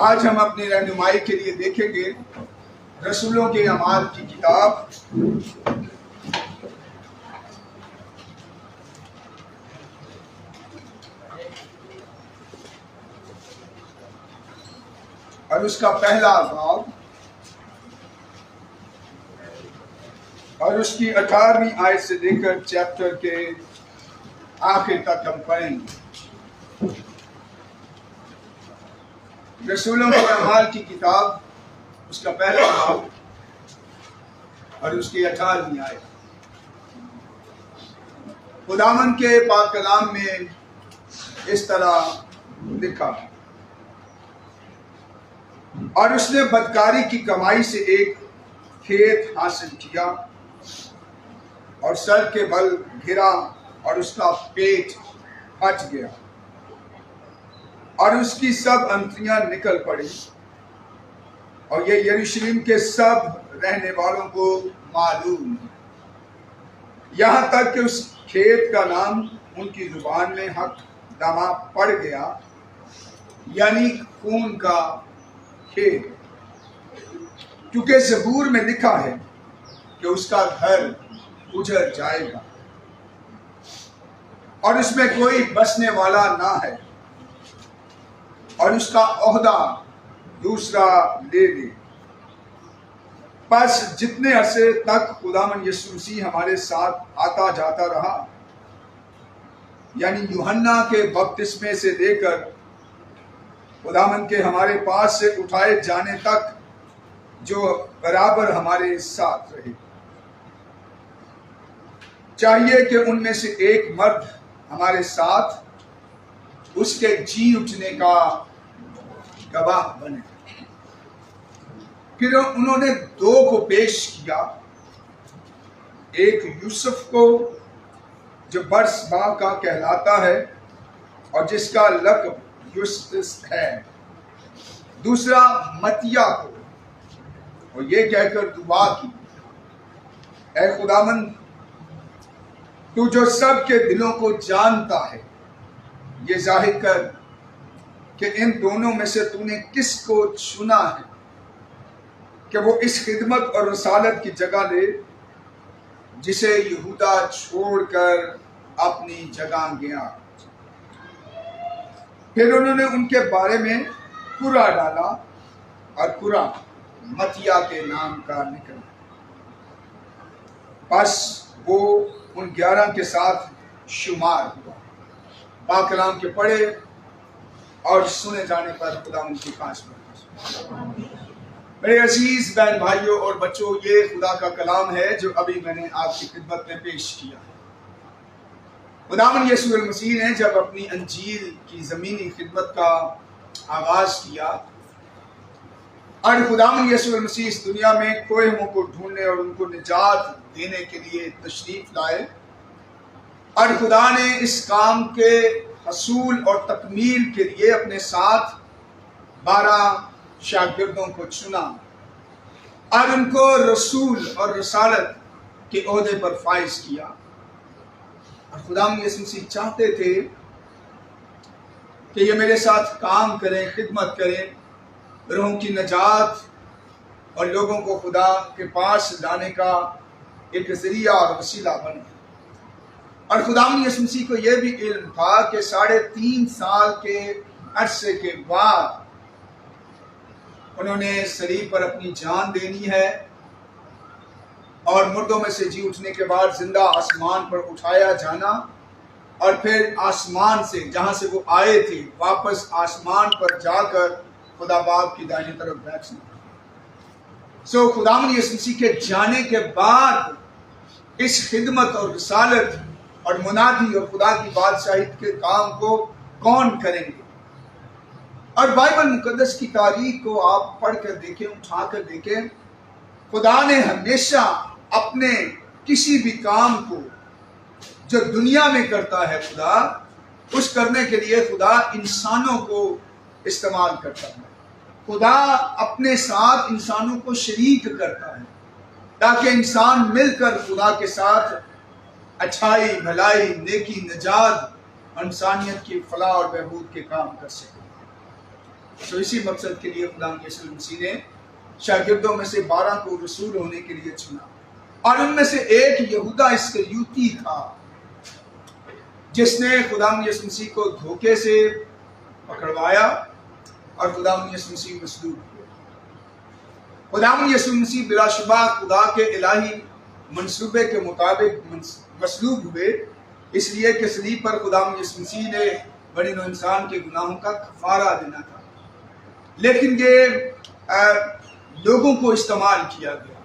آج ہم اپنی رہنمائی کے لیے دیکھیں گے رسولوں کے اعمال کی کتاب اور اس کا پہلا باب اور اس کی 18ویں آیت سے لے کر چیپٹر کے آخر تک ہم پڑھیں گے۔ رسولوں کے اعمال کی کتاب اس کا پہلا باب اور اس کی 18ویں آیت۔ خداوند کے پاک کلام میں اس طرح لکھا، اور اس نے بدکاری کی کمائی سے ایک کھیت حاصل کیا اور سر کے بل گرا اور اس کا پیٹ پھٹ گیا اور اس کی سب انتڑیاں نکل پڑی، اور یہ یروشلم کے سب رہنے والوں کو معلوم ہے، یہاں تک کہ اس کھیت کا نام ان کی زبان میں حق دما پڑ گیا، یعنی خون کا کھیت، کیونکہ زبور میں لکھا ہے کہ اس کا گھر اجڑ جائے گا اور اس میں کوئی بسنے والا نہ ہے، اور اس کا عہدہ دوسرا لے لے۔ پس جتنے عرصے تک خداوند یسوع مسیح ہمارے ساتھ آتا جاتا رہا، یعنی یوحنا کے بپتسمے سے لے کر خداوند کے ہمارے پاس سے اٹھائے جانے تک، جو برابر ہمارے ساتھ رہے، چاہیے کہ ان میں سے ایک مرد ہمارے ساتھ اس کے جی اٹھنے کا گواہ بنے۔ پھر انہوں نے دو کو پیش کیا، ایک یوسف کو جو برسبا کا کہلاتا ہے اور جس کا لقب یوسطس ہے، دوسرا متیا کو، اور یہ کہہ کر دعا کی، اے خداوند، تو جو سب کے دلوں کو جانتا ہے، یہ ظاہر کر کہ ان دونوں میں سے تو نے کس کو چنا ہے کہ وہ اس خدمت اور رسالت کی جگہ لے جسے یہودا چھوڑ کر اپنی جگہ گیا۔ پھر انہوں نے ان کے بارے میں قرعہ ڈالا، اور قرعہ متیا کے نام کا نکلا۔ پس وہ ان 11 کے ساتھ شمار ہوا۔ پاک کلام کے پڑھے اور سنے جانے پر خداوند کی خاص برکت۔ میرے عزیز بہن بھائیوں اور بچوں، یہ خدا کا کلام ہے جو ابھی میں نے آپ کی خدمت میں پیش کیا ہے۔ خداوند یسوع المسیح نے جب اپنی انجیل کی زمینی خدمت کا آغاز کیا، اور خداوند یسوع المسیح اس دنیا میں کوہموں کو ڈھونڈنے اور ان کو نجات دینے کے لیے تشریف لائے، اور خدا نے اس کام کے حصول اور تکمیل کے لیے اپنے ساتھ 12 شاگردوں کو چنا اور ان کو رسول اور رسالت کے عہدے پر فائز کیا۔ اور خداوند یسوع مسیح چاہتے تھے کہ یہ میرے ساتھ کام کریں، خدمت کریں، روحوں کی نجات اور لوگوں کو خدا کے پاس لانے کا ایک ذریعہ اور وسیلہ بنے۔ اور خداوند یسوع مسیح کو یہ بھی علم تھا کہ 3.5 سال کے عرصے کے بعد انہوں نے صلیب پر اپنی جان دینی ہے، اور مردوں میں سے جی اٹھنے کے بعد زندہ آسمان پر اٹھایا جانا، اور پھر آسمان سے جہاں سے وہ آئے تھے واپس آسمان پر جا کر خدا باپ کی دائیں طرف بیٹھنا۔ خداوند یسوع مسیح کے جانے کے بعد اس خدمت اور رسالت اور منادی اور خدا کی بادشاہت کے کام کو کون کریں گے؟ اور بائبل مقدس کی تاریخ کو آپ پڑھ کر دیکھیں، اٹھا کر دیکھیں، خدا نے ہمیشہ اپنے کسی بھی کام کو جو دنیا میں کرتا ہے خدا، اس کرنے کے لیے خدا انسانوں کو استعمال کرتا ہے۔ خدا اپنے ساتھ انسانوں کو شریک کرتا ہے تاکہ انسان مل کر خدا کے ساتھ اچھائی، بھلائی، نیکی، نجات، انسانیت کی فلاح اور بہبود کے کام کر سکے۔ تو اسی مقصد کے لیے خدا یسوع مسیح نے شاگردوں میں سے 12 کو رسول ہونے کے لیے چنا، اور ان میں سے ایک یہودا اسکریوتی تھا جس نے خدا یسوع مسیح کو دھوکے سے پکڑوایا اور خدا یسوع مسیح مصلوب ہوئے۔ خدا یسوع مسیح بلا شبہ خدا کے الہی منصوبے کے مطابق مصلوب ہوئے، اس لیے کہ صلیب پر خدا یسوع مسیح نے بنی نوع انسان کے گناہوں کا کفارہ دینا تھا، لیکن یہ لوگوں کو استعمال کیا گیا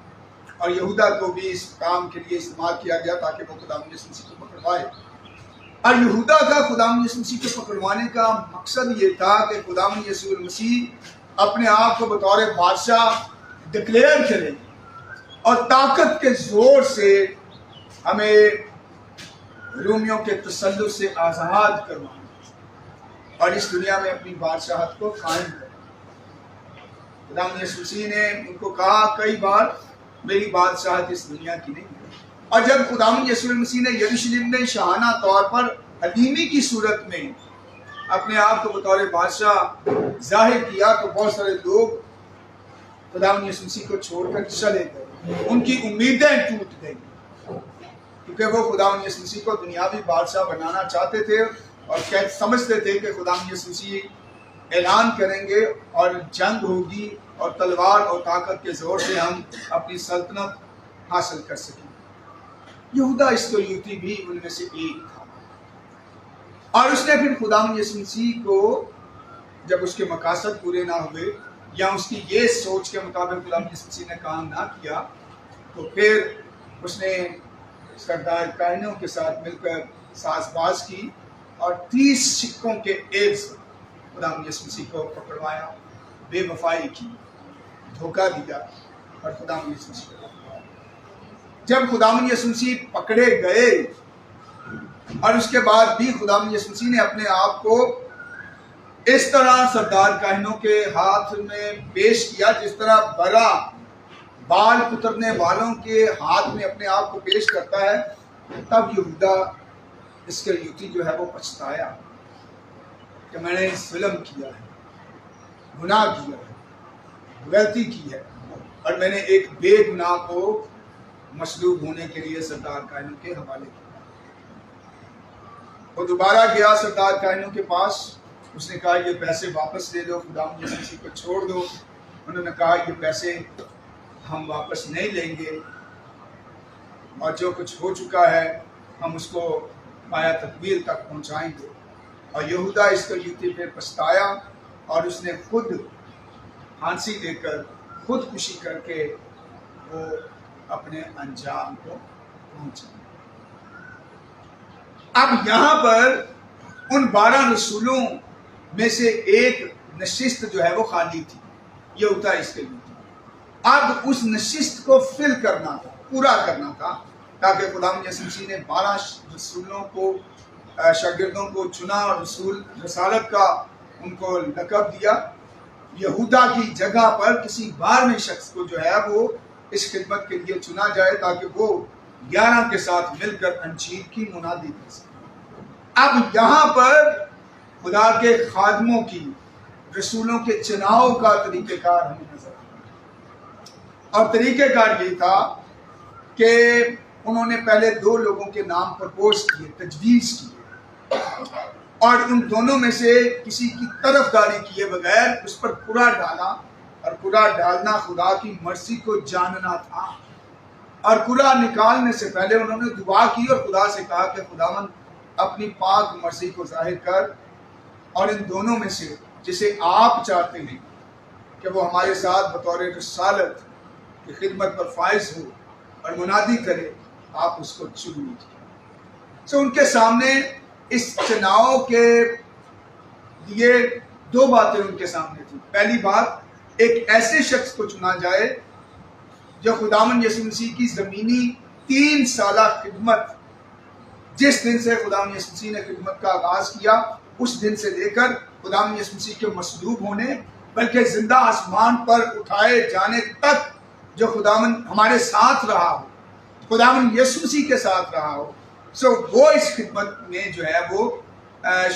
اور یہودا کو بھی اس کام کے لیے استعمال کیا گیا تاکہ وہ خدا یسوع مسیح کو پکڑوائے۔ اور یہودا کا خدا یسوع مسیح کو پکڑوانے کا مقصد یہ تھا کہ خدا یسوع مسیح اپنے آپ کو بطور بادشاہ ڈکلیئر کرے اور طاقت کے زور سے ہمیں رومیوں کے تسلط سے آزاد کروائے اور اس دنیا میں اپنی بادشاہت کو قائم کرے۔ خدا یسوع مسیح نے ان کو کہا کئی بار، میری بادشاہت اس دنیا کی نہیں ہے۔ اور جب خدا یسوع مسیح نے یروشلم میں شاہانہ طور پر حلیمی کی صورت میں اپنے آپ کو بطور بادشاہ ظاہر کیا تو بہت سارے لوگ خدا یسوع مسیح کو چھوڑ کر چلے گئے، ان کی امیدیں ٹوٹ گئی، کیونکہ وہ خدا یسوع مسیح کو دنیاوی بادشاہ بنانا چاہتے تھے اور سمجھتے تھے کہ خدا یسوع مسیح اعلان کریں گے اور جنگ ہوگی اور تلوار اور طاقت کے زور سے ہم اپنی سلطنت حاصل کر سکیں۔ یہودا اسکریوتی بھی ان میں سے ایک تھا، اور اس نے پھر خدا یسوع مسیح کو جب اس کے مقاصد پورے نہ ہوئے یا اس کی یہ سوچ کے مطابق خدا یسوع مسیح نے کام نہ کیا تو پھر اس نے سردار کاہنوں کے ساتھ مل کر ساز باز کی اور 30 سکوں کے عوض خدا یسوع مسیح کو پکڑوایا، بے وفائی کی، دھوکہ دیا اور خدا یسوع مسیح کو پکڑوایا۔ جب خدا یسوع مسیح پکڑے گئے اور اس کے بعد بھی خدا یسوع مسیح نے اپنے آپ کو اس طرح سردار کاہنوں کے ہاتھ میں پیش کیا جس طرح برا بال کترنے والوں کے ہاتھ میں اپنے آپ کو پیش کرتا ہے، تب یہودا اسکریوتی جو ہے وہ پچھتایا کہ میں نے ظلم کیا ہے، گناہ کیا ہے، غلطی کی ہے، اور میں نے ایک بے گناہ کو مصلوب ہونے کے لیے سردار کاہنوں کے حوالے کیا۔ وہ دوبارہ گیا سردار کاہنوں کے پاس، اس نے کہا یہ پیسے واپس لے لو، خدا یسوع مسیح کو چھوڑ دو۔ انہوں نے کہا یہ پیسے ہم واپس نہیں لیں گے، اور جو کچھ ہو چکا ہے ہم اس کو پایا تکمیل تک پہنچائیں گے۔ اور یہودا اسکریوتی پہ پچھتایا اور اس نے خود پھانسی لے کر خودکشی کر کے وہ اپنے انجام کو پہنچا۔ اب یہاں پر ان 12 رسولوں میں سے ایک نشست جو ہے وہ خالی تھی، یہودا اسکریوتی۔ اب اس نشست کو فل کرنا تھا، پورا کرنا تھا، تاکہ خدا یسوع مسیح نے 12 رسولوں کو شاگردوں کو چنا اور رسول رسالت کا ان کو لقب دیا۔ یہودا کی جگہ پر کسی 12ویں شخص کو جو ہے وہ اس خدمت کے لیے چنا جائے تاکہ وہ 11 کے ساتھ مل کر انجیل کی منادی کر سکے۔ اب یہاں پر خدا کے خادموں کی، رسولوں کے چناؤ کا طریقہ کار ہمیں نظر آتا، اور طریقہ کار یہ تھا کہ انہوں نے پہلے 2 لوگوں کے نام پرپوز کیے، تجویز کیے، اور ان دونوں میں سے کسی کی طرفداری کیے بغیر اس پر قرعہ ڈالا، اور قرعہ ڈالنا خدا کی مرضی کو جاننا تھا۔ اور قرعہ نکالنے سے پہلے انہوں نے دعا کی اور خدا سے کہا کہ خداوند اپنی پاک مرضی کو ظاہر کر، اور ان دونوں میں سے جسے آپ چاہتے ہیں کہ وہ ہمارے ساتھ بطور رسالت کی خدمت پر فائز ہو اور منادی کرے، آپ اس کو چن لیجیے۔ سو ان کے سامنے اس چناؤ کے لیے 2 باتیں ان کے سامنے تھیں۔ پہلی بات، ایک ایسے شخص کو چنا جائے جو خداوند یسوع مسیح کی زمینی 3 سالہ خدمت، جس دن سے خداوند یسوع مسیح نے خدمت کا آغاز کیا اس دن سے لے کر خداوند یسوع مسیح کے مصلوب ہونے بلکہ زندہ آسمان پر اٹھائے جانے تک جو خداوند ہمارے ساتھ رہا ہو، خداوند یسوع مسیح کے ساتھ رہا ہو، سو وہ اس خدمت میں جو ہے وہ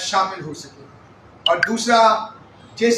شامل ہو سکے۔ اور دوسرا، جس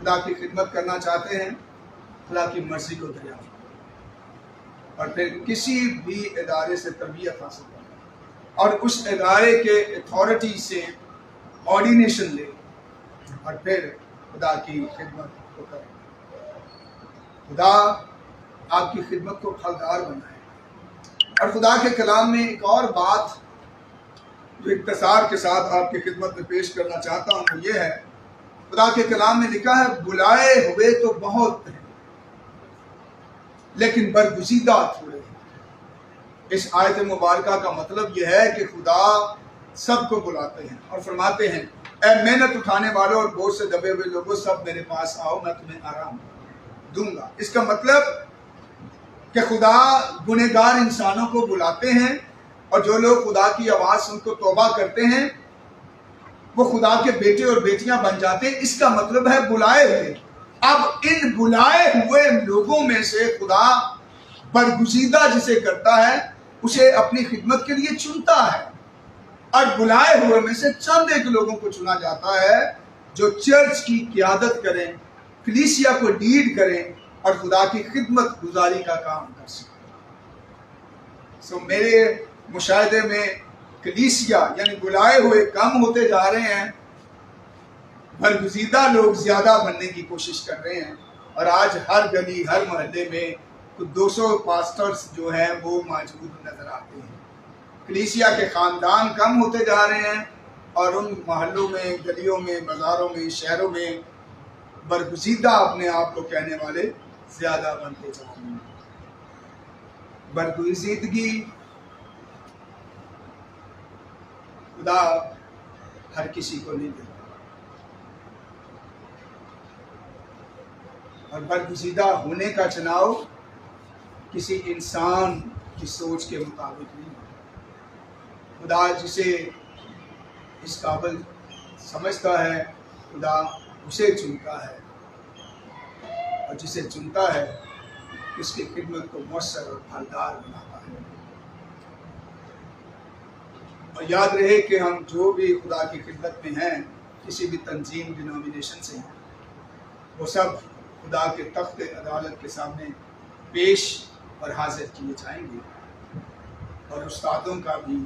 خدا کی خدمت کرنا چاہتے ہیں، خدا کی مرضی کو دریافت کریں اور پھر کسی بھی ادارے سے تربیت حاصل کریں اور اس ادارے کے اتھارٹی سے آرڈینیشن لیں اور پھر خدا کی خدمت کو کریں۔ خدا آپ کی خدمت کو پھلدار بنائے۔ اور خدا کے کلام میں ایک اور بات جو اختصار کے ساتھ آپ کی خدمت میں پیش کرنا چاہتا ہوں وہ یہ ہے، خدا کے کلام میں لکھا ہے بلائے ہوئے تو بہت ہیں لیکن برگزیدہ تھوڑے ہیں۔ اس آیت مبارکہ کا مطلب یہ ہے کہ خدا سب کو بلاتے ہیں اور فرماتے ہیں اے محنت اٹھانے والوں اور بوجھ سے دبے ہوئے لوگوں سب میرے پاس آؤ، میں تمہیں آرام دوں گا۔ اس کا مطلب کہ خدا گنہگار انسانوں کو بلاتے ہیں اور جو لوگ خدا کی آواز سن کو توبہ کرتے ہیں وہ خدا کے بیٹے اور بیٹیاں بن جاتے ہیں۔ اس کا مطلب ہے بلائے ہوئے۔ اب ان بلائے ہوئے لوگوں میں سے خدا برگزیدہ جسے کرتا ہے اسے اپنی خدمت کے لیے چنتا ہے، اور بلائے ہوئے میں سے چند ایک لوگوں کو چنا جاتا ہے جو چرچ کی قیادت کریں، کلیسیا کو لیڈ کریں اور خدا کی خدمت گزاری کا کام کر سکیں۔ میرے مشاہدے میں کلیسیا یعنی بلائے ہوئے کم ہوتے جا رہے ہیں، برگزیدہ لوگ زیادہ بننے کی کوشش کر رہے ہیں، اور آج ہر گلی ہر محلے میں 200 پاسٹرز جو ہیں وہ موجود نظر آتے ہیں۔ کلیسیا کے خاندان کم ہوتے جا رہے ہیں اور ان محلوں میں، گلیوں میں، بازاروں میں، شہروں میں برگزیدہ اپنے آپ کو کہنے والے زیادہ بنتے جا رہے ہیں۔ برگزیدگی خدا ہر کسی کو نہیں دیتا، اور برگزیدہ ہونے کا چناؤ کسی انسان کی سوچ کے مطابق نہیں ہوتا۔ خدا جسے اس قابل سمجھتا ہے خدا اسے چنتا ہے، اور جسے چنتا ہے اس کی خدمت کو مؤثر اور پھلدار بناتا ہے۔ اور یاد رہے کہ ہم جو بھی خدا کی خدمت میں ہیں، کسی بھی تنظیم ڈینومینیشن سے ہیں، وہ سب خدا کے تخت عدالت کے سامنے پیش اور حاضر کیے جائیں گے، اور استادوں کا بھی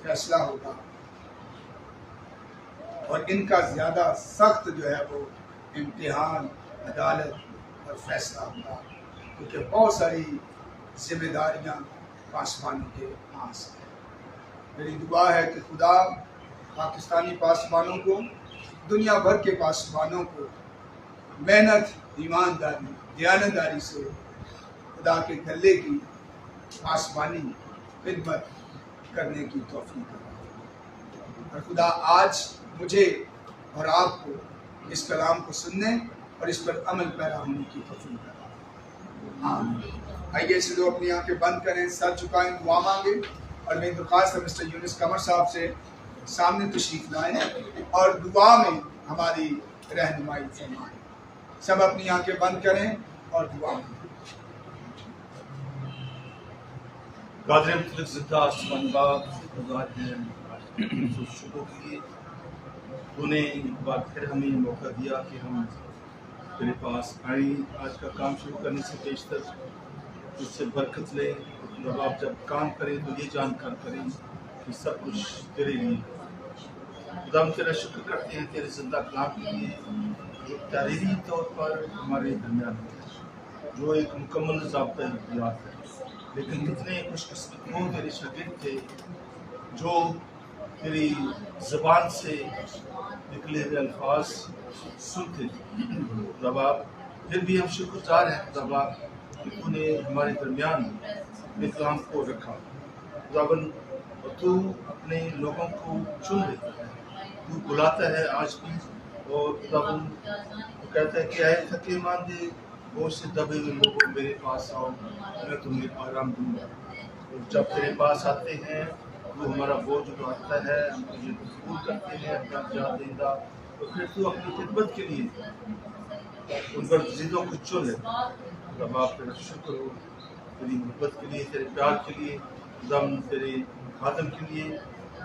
فیصلہ ہوگا، اور ان کا زیادہ سخت جو ہے وہ امتحان، عدالت اور فیصلہ ہوگا، کیونکہ بہت ساری ذمہ داریاں پاسبانوں کے پاس ہیں۔ میری دعا ہے کہ خدا پاکستانی پاسبانوں کو، دنیا بھر کے پاسبانوں کو محنت، ایمانداری، دیانتداری سے خدا کے گلے کی پاسبانی خدمت کرنے کی توفیق دے، اور خدا آج مجھے اور آپ کو اس کلام کو سننے اور اس پر عمل پیرا ہونے کی توفیق دے۔ آمین۔ آئیے سے لوگ اپنی آنکھیں بند کریں، سر جھکائیں، دعا مانگیں، اور میری درخواست ہے مسٹر یونس قمر صاحب سے سامنے تشریف لائیں اور دعا میں ہماری رہنمائی فرمائیں۔ سب اپنی آنکھیں بند کریں اور دعا مانگیں۔ قادر مطلق زندہ آسمان باپ، خدا ہے شکر کے لیے تو نے ایک بار پھر ہمیں موقع دیا کہ ہم تیرے پاس آئیں۔ آج کا کام شروع کرنے سے بیشتر اس سے برکت لیں، جب آپ جب کام کریں تو یہ جان کر کریں کہ سب کچھ تیرے لیے۔ خدا ہم تیرا شکر کرتے ہیں تیرے زندہ کلام کے لیے جو تحریری طور پر ہمارے درمیان ہے، جو ایک مکمل ضابطۂ اختیار ہے، لیکن کتنے خوش قسمت وہ تیرے شاگرد تھے جو تیری زبان سے نکلے ہوئے الفاظ سنتے تھے۔ خدا باپ پھر بھی ہم شکر گزار ہیں خدا باپ کہ تو نے ہمارے درمیان اپنے کلام کو رکھا۔ خداوند اور تو اپنے لوگوں کو چن لیتا ہے، تو بلاتا ہے آج بھی، اور خداوند تو کہتا ہے کہ اے تھکے ماندے بوجھ سے دبے ہوئے لوگوں میرے پاس آؤ، میں تمہیں آرام دوں گا۔ اور جب تیرے پاس آتے ہیں تو ہمارا بوجھ اٹھاتا ہے، ہم تجھے قبول کرتے ہیں اپنا جان دیندا، تو پھر تو اپنی خدمت کے لیے ان برگزیدوں کو چن لیتا ہے۔ خدا باپ تیرا شکر ہو تیری محبت کے لیے، تیرے پیار کے لیے، خدا تیرے خادم کے لیے،